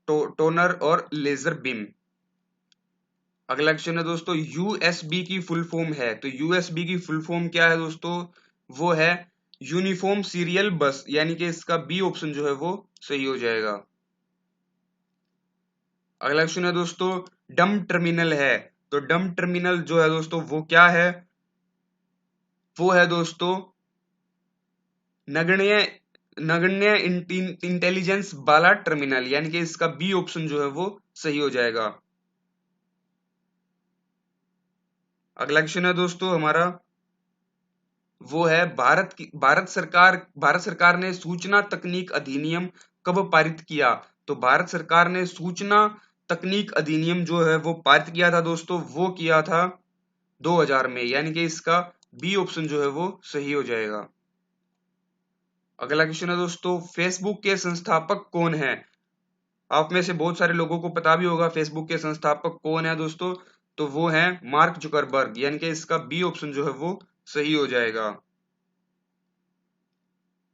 टोनर और लेजर बीम। अगला क्वेश्चन है दोस्तों, यूएसबी की फुल फॉर्म है, तो यूएसबी की फुल फॉर्म क्या है दोस्तों, वो है यूनिफॉर्म सीरियल बस, यानी कि इसका बी ऑप्शन जो है वो सही हो जाएगा। अगला क्वेश्चन है दोस्तों, डम टर्मिनल है, तो डम टर्मिनल जो है दोस्तों वो क्या है, वो है दोस्तों नगण्य नगण्य इंटेलिजेंस वाला टर्मिनल, यानी कि इसका बी ऑप्शन जो है वो सही हो जाएगा। अगला क्वेश्चन है दोस्तों हमारा, वो है भारत सरकार ने सूचना तकनीक अधिनियम कब पारित किया, तो भारत सरकार ने सूचना तकनीक अधिनियम जो है वो पारित किया था दोस्तों, वो किया था 2000 में, यानी कि इसका बी ऑप्शन जो है वो सही हो जाएगा। अगला क्वेश्चन है दोस्तों, फेसबुक के संस्थापक कौन है, आप में से बहुत सारे लोगों को पता भी होगा फेसबुक के संस्थापक कौन है दोस्तों, तो वो है मार्क जुकरबर्ग, यानी कि इसका बी ऑप्शन जो है वो सही हो जाएगा।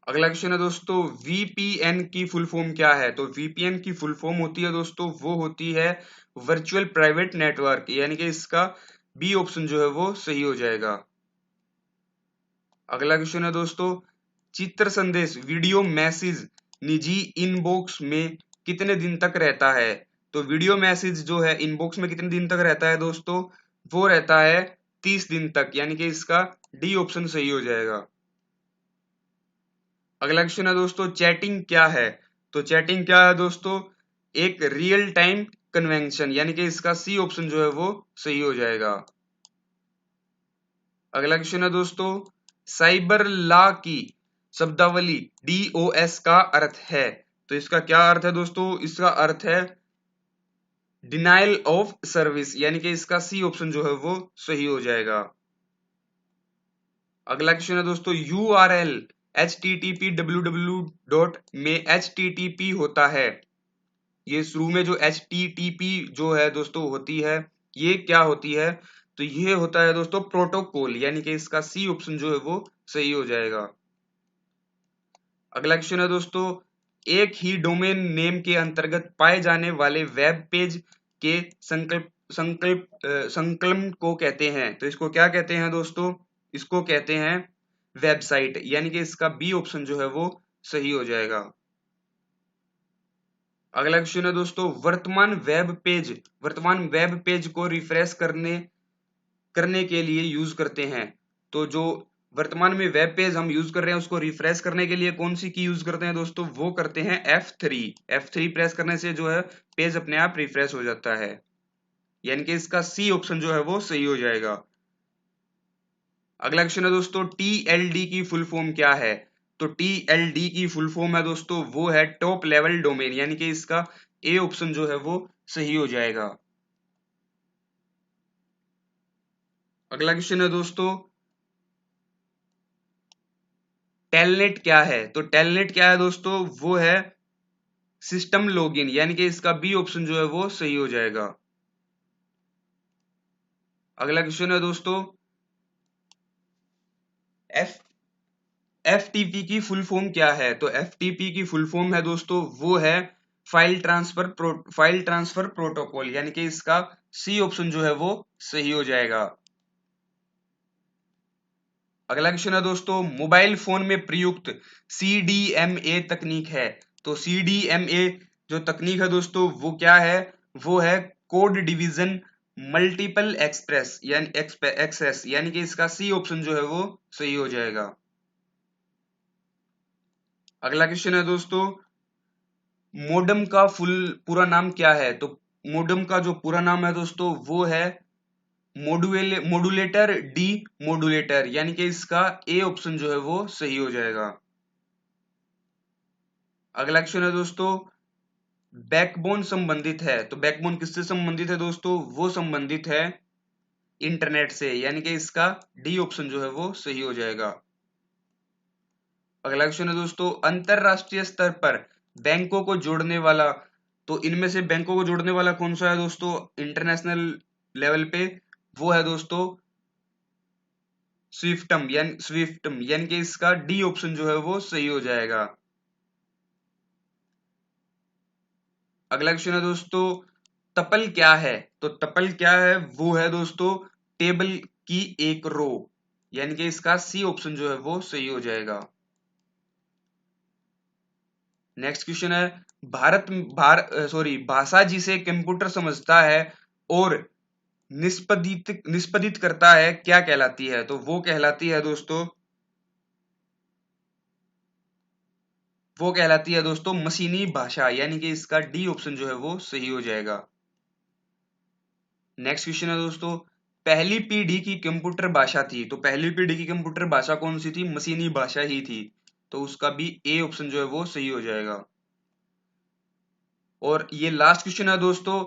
अगला क्वेश्चन है दोस्तों, वीपीएन की फुल फॉर्म क्या है, तो वीपीएन की फुल फॉर्म होती है दोस्तों, वो होती है वर्चुअल प्राइवेट नेटवर्क, यानी कि इसका बी ऑप्शन जो है वो सही हो जाएगा। अगला क्वेश्चन है दोस्तों, चित्र संदेश वीडियो मैसेज निजी इनबॉक्स में कितने दिन तक रहता है, तो वीडियो मैसेज जो है इनबॉक्स में कितने दिन तक रहता है दोस्तों, वो रहता है 30 दिन तक, यानी कि इसका डी ऑप्शन सही हो जाएगा। अगला क्वेश्चन है दोस्तों, चैटिंग क्या है? तो चैटिंग क्या है दोस्तों? एक रियल टाइम कन्वेंशन, यानी कि इसका सी ऑप्शन जो है वो सही हो जाएगा। अगला क्वेश्चन है दोस्तों, साइबर लॉ की शब्दावली DOS का अर्थ है। तो इसका क्या अर्थ है दोस्तों? इसका अर्थ है डिनाइल ऑफ सर्विस, यानी कि इसका सी ऑप्शन जो है वो सही हो जाएगा। अगला क्वेश्चन है दोस्तों, URL HTTP www. में HTTP होता है। ये शुरू में जो HTTP जो है दोस्तों होती है, ये क्या होती है? तो ये होता है दोस्तों प्रोटोकॉल, यानी कि इसका सी ऑप्शन जो है वो सही हो जाएगा। अगला क्वेश्चन है दोस्तों, एक ही डोमेन नेम के अंतर्गत पाए जाने वाले वेब पेज के संकलन को कहते हैं। तो इसको क्या कहते हैं दोस्तों? इसको कहते हैं वेबसाइट, यानी कि इसका बी ऑप्शन जो है वो सही हो जाएगा। अगला क्वेश्चन है दोस्तों, वर्तमान वेब पेज को रिफ्रेश करने के लिए यूज करते हैं। तो जो वर्तमान में वेब पेज हम यूज कर रहे हैं उसको रिफ्रेश करने के लिए कौन सी की यूज करते हैं दोस्तों? वो करते हैं F3 प्रेस करने से जो है पेज अपने आप रिफ्रेश हो जाता है, यानी कि इसका सी ऑप्शन जो है वो सही हो जाएगा। अगला क्वेश्चन है दोस्तों, TLD की फुल फॉर्म क्या है? तो TLD की फुल फॉर्म है दोस्तों वो है टॉप लेवल डोमेन, यानी कि इसका ए ऑप्शन जो है वो सही हो जाएगा। अगला क्वेश्चन है दोस्तों, टेलनेट क्या है? तो टेलनेट क्या है दोस्तों? वो है सिस्टम लॉगिन, यानी कि इसका बी ऑप्शन जो है वो सही हो जाएगा। अगला क्वेश्चन है दोस्तों, FTP की फुल फॉर्म क्या है? तो FTP की फुल फॉर्म है दोस्तों वो है फाइल ट्रांसफर प्रोटोकॉल, यानी कि इसका सी ऑप्शन जो है वो सही हो जाएगा। अगला क्वेश्चन है दोस्तों, मोबाइल फोन में प्रयुक्त CDMA तकनीक है। तो CDMA जो तकनीक है दोस्तों वो क्या है? वो है कोड डिवीजन मल्टीपल एक्सेस, यानी कि इसका सी ऑप्शन जो है वो सही हो जाएगा। अगला क्वेश्चन है दोस्तों, मोडम का पूरा नाम क्या है? तो मोडम का जो पूरा नाम है दोस्तों वो है मॉड्यूलेटर डी मॉड्यूलेटर, यानी कि इसका ए ऑप्शन जो है वो सही हो जाएगा। अगला क्वेश्चन है दोस्तों, बैकबोन संबंधित है। तो बैकबोन किससे संबंधित है दोस्तों? वो संबंधित है इंटरनेट से, यानी कि इसका डी ऑप्शन जो है वो सही हो जाएगा। अगला क्वेश्चन है दोस्तों, अंतरराष्ट्रीय स्तर पर बैंकों को जोड़ने वाला, तो इनमें से बैंकों को जोड़ने वाला कौन सा है दोस्तों इंटरनेशनल लेवल पे? वो है दोस्तों स्विफ्टम, यानी कि इसका डी ऑप्शन जो है वो सही हो जाएगा। अगला क्वेश्चन है दोस्तों, टपल क्या है? तो टपल क्या है? वो है दोस्तों टेबल की एक रो, यानी कि इसका सी ऑप्शन जो है वो सही हो जाएगा। नेक्स्ट क्वेश्चन है, भाषा जिसे कंप्यूटर समझता है और निष्पादित करता है क्या कहलाती है? तो वो कहलाती है दोस्तों मशीनी भाषा, यानी कि इसका डी ऑप्शन जो है वो सही हो जाएगा। नेक्स्ट क्वेश्चन है दोस्तों, पहली पीढ़ी की कंप्यूटर भाषा थी। तो पहली पीढ़ी की कंप्यूटर भाषा कौन सी थी? मशीनी भाषा ही थी, तो उसका भी ए ऑप्शन जो है वो सही हो जाएगा। और ये लास्ट क्वेश्चन है दोस्तों,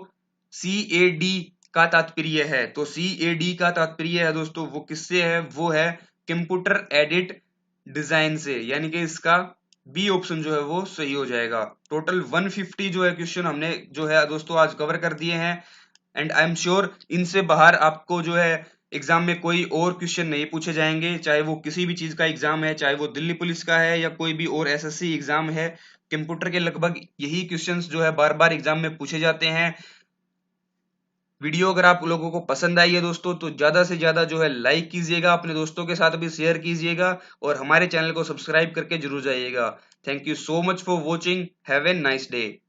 CAD का तात्पर्य है। तो CAD का तात्पर्य है दोस्तों वो किससे है? वो है कंप्यूटर एडेड डिजाइन से, यानी कि इसका बी ऑप्शन जो है वो सही हो जाएगा। टोटल 150 जो है क्वेश्चन हमने जो है दोस्तों आज कवर कर दिए हैं, एंड आई एम श्योर इनसे बाहर आपको जो है एग्जाम में कोई और क्वेश्चन नहीं पूछे जाएंगे, चाहे वो किसी भी चीज का एग्जाम है, चाहे वो दिल्ली पुलिस का है या कोई भी और SSC एग्जाम है। कंप्यूटर के लगभग यही क्वेश्चंस जो है बार बार एग्जाम में पूछे जाते हैं। वीडियो अगर आप लोगों को पसंद आई है दोस्तों तो ज्यादा से ज्यादा जो है लाइक कीजिएगा, अपने दोस्तों के साथ भी शेयर कीजिएगा और हमारे चैनल को सब्सक्राइब करके जरूर जाइएगा। Thank you so much for watching, have a nice day.